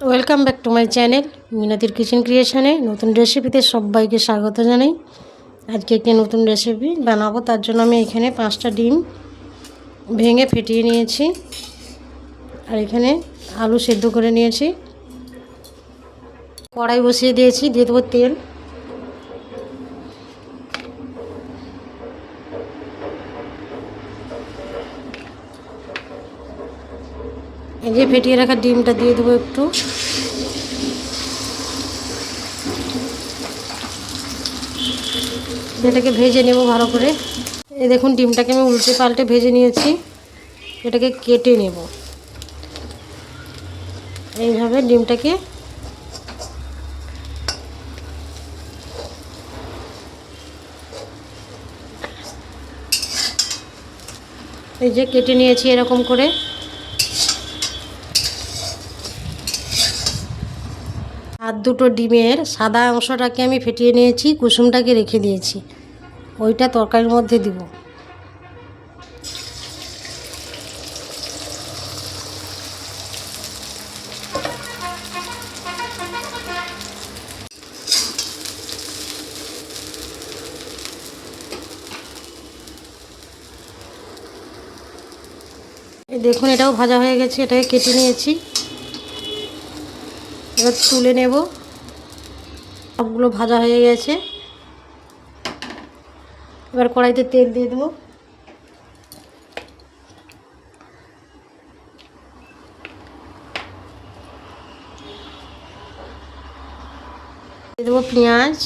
Welcome back to my channel মিনাতির kitchen ক্রিয়েশনে। নতুন রেসিপিতে সবাইকে স্বাগত জানাই। আজকে একটি নতুন রেসিপি বানাবো, তার জন্য আমি এখানে 5টা ডিম ভেঙে ফেটিয়ে নিয়েছি, আর এখানে আলু সেদ্ধ করে নিয়েছি। কড়াই বসিয়ে দিয়েছি, দিয়ে দেবো তেল। এই যে ফেটিয়ে রাখা ডিমটা দিয়ে দেবো একটু। এটাকে ভেজে নেব ভালো করে। এই দেখুন, ডিমটাকে আমি উল্টে পাল্টে ভেজে নিয়েছি। এটাকে কেটে নেব এইভাবে ডিমটাকে। এই যে কেটে নিয়েছি এরকম করে। আর দুটো ডিমের সাদা অংশটাকে আমি ফেটিয়ে নিয়েছি, কুসুমটাকে রেখে দিয়েছি, ওইটা তরকারির মধ্যে দিব। এই দেখুন, এটাও ভাজা হয়ে গেছে, এটাকে কেটে নিয়েছি। এবার তুলে নেব। সবগুলো ভাজা হয়ে গেছে। এবার কড়াইতে তেল দিয়ে দেবো। দিয়ে দেবো পেঁয়াজ,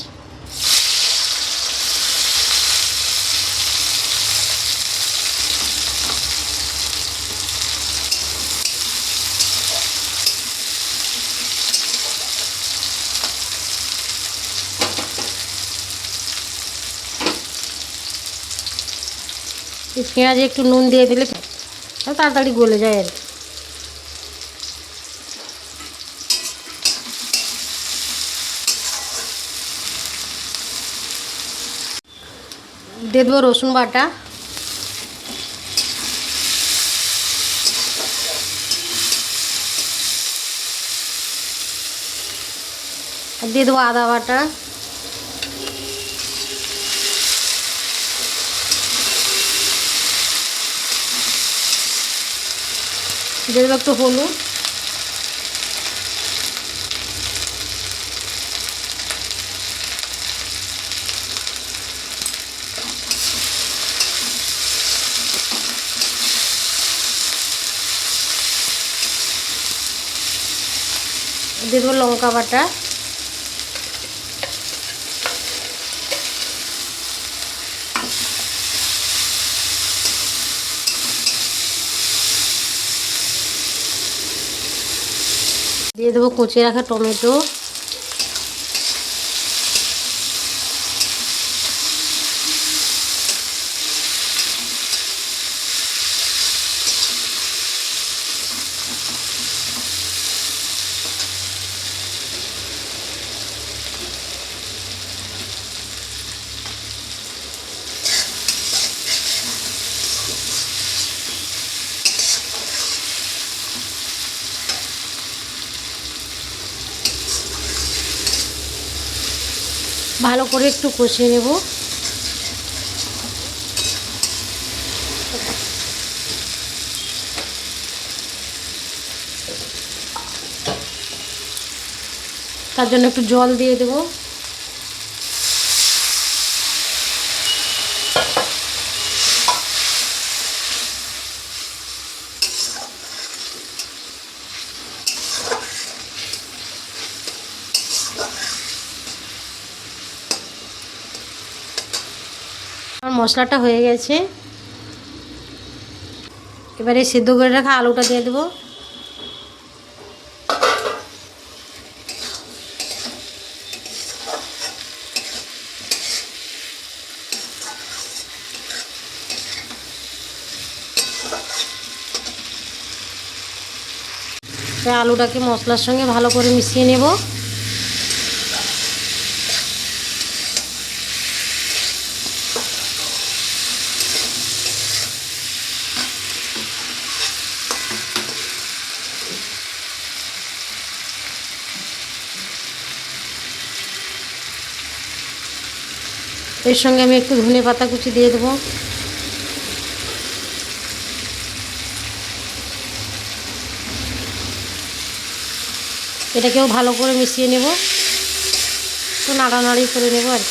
পেঁয়াজে একটু নুন দিয়ে দিলে তাড়াতাড়ি গলে যায় আর কি। দিয়ে দেবো রসুন বাটা, আর দিয়ে দেবো আদা বাটা, দিয়ে দেবো একটু হলুদ, দিয়ে দেবো লঙ্কা বাটা, দিয়ে দেবো কুচিয়ে রাখা টমেটো, ভালো করে একটু কষিয়ে নেব। তার জন্য একটু জল দিয়ে দেব। আর মশলাটা হয়ে গেছে। এবারে সিদ্ধ করে রাখা আলুটা দিয়ে দেবো। আলুটাকে মশলার সঙ্গে ভালো করে মিশিয়ে নেব। এর সঙ্গে আমি একটু ধনে পাতা কুচি দিয়ে দেবো। এটাকেও ভালো করে মিশিয়ে নেব, একটু নাড়ানাড়ি করে নেব আর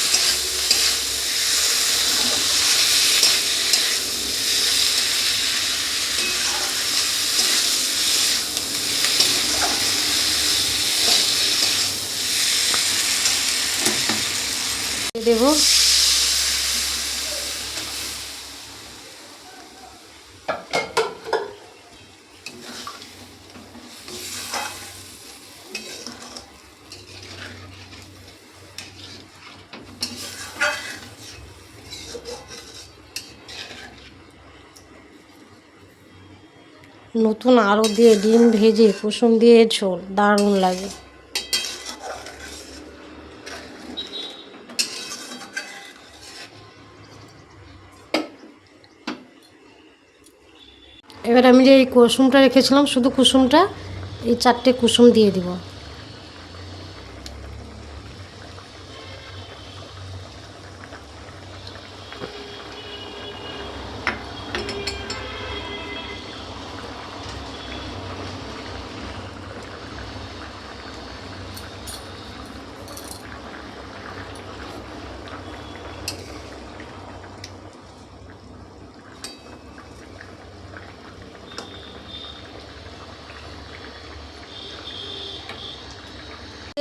দেব। নতুন আলু দিয়ে ডিম ভেজে কুসুম দিয়ে ঝোল দারুণ লাগে। এবার আমি যে এই কুসুমটা রেখেছিলাম, শুধু কুসুমটা, এই 4টে কুসুম দিয়ে দিব।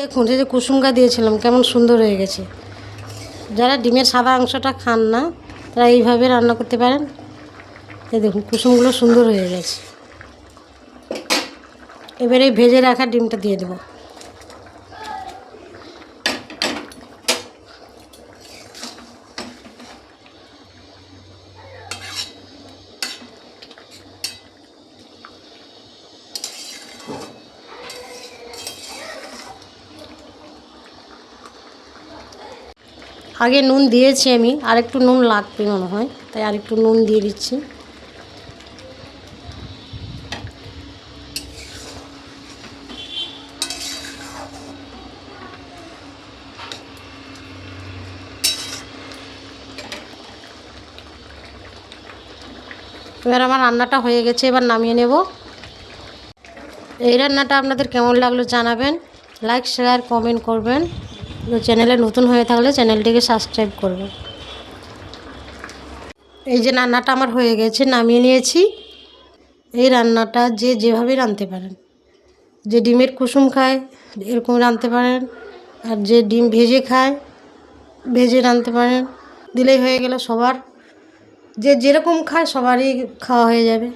দেখুন এই যে কুসুমটা দিয়েছিলাম কেমন সুন্দর হয়ে গেছে। যারা ডিমের সাদা অংশটা খান না তারা এইভাবে রান্না করতে পারেন। এই দেখুন কুসুমগুলো সুন্দর হয়ে গেছে। এবারে এই ভেজে রাখা ডিমটা দিয়ে দেবো। আগে নুন দিয়েছি আমি, আরেকটু নুন লাগবে মনে হয়, তাই আরেকটু নুন দিয়ে দিচ্ছি। এবার আমার রান্নাটা হয়ে গেছে, এবার নামিয়ে নেব। এই রান্নাটা আপনাদের কেমন লাগলো জানাবেন, লাইক শেয়ার কমেন্ট করবেন। চ্যানেলে নতুন হয়ে থাকলে চ্যানেলটিকে সাবস্ক্রাইব করবেন। এই যে রান্নাটা আমার হয়ে গেছে, নামিয়ে নিয়েছি। এই রান্নাটা যে যেভাবে রাঁধতে পারেন, যে ডিমের কুসুম খায় এরকম রাঁধতে পারেন, আর যে ডিম ভেজে খায় ভেজে রাঁধতে পারেন। দিলেই হয়ে গেল, সবার যে যেরকম খায় সবারই খাওয়া হয়ে যাবে।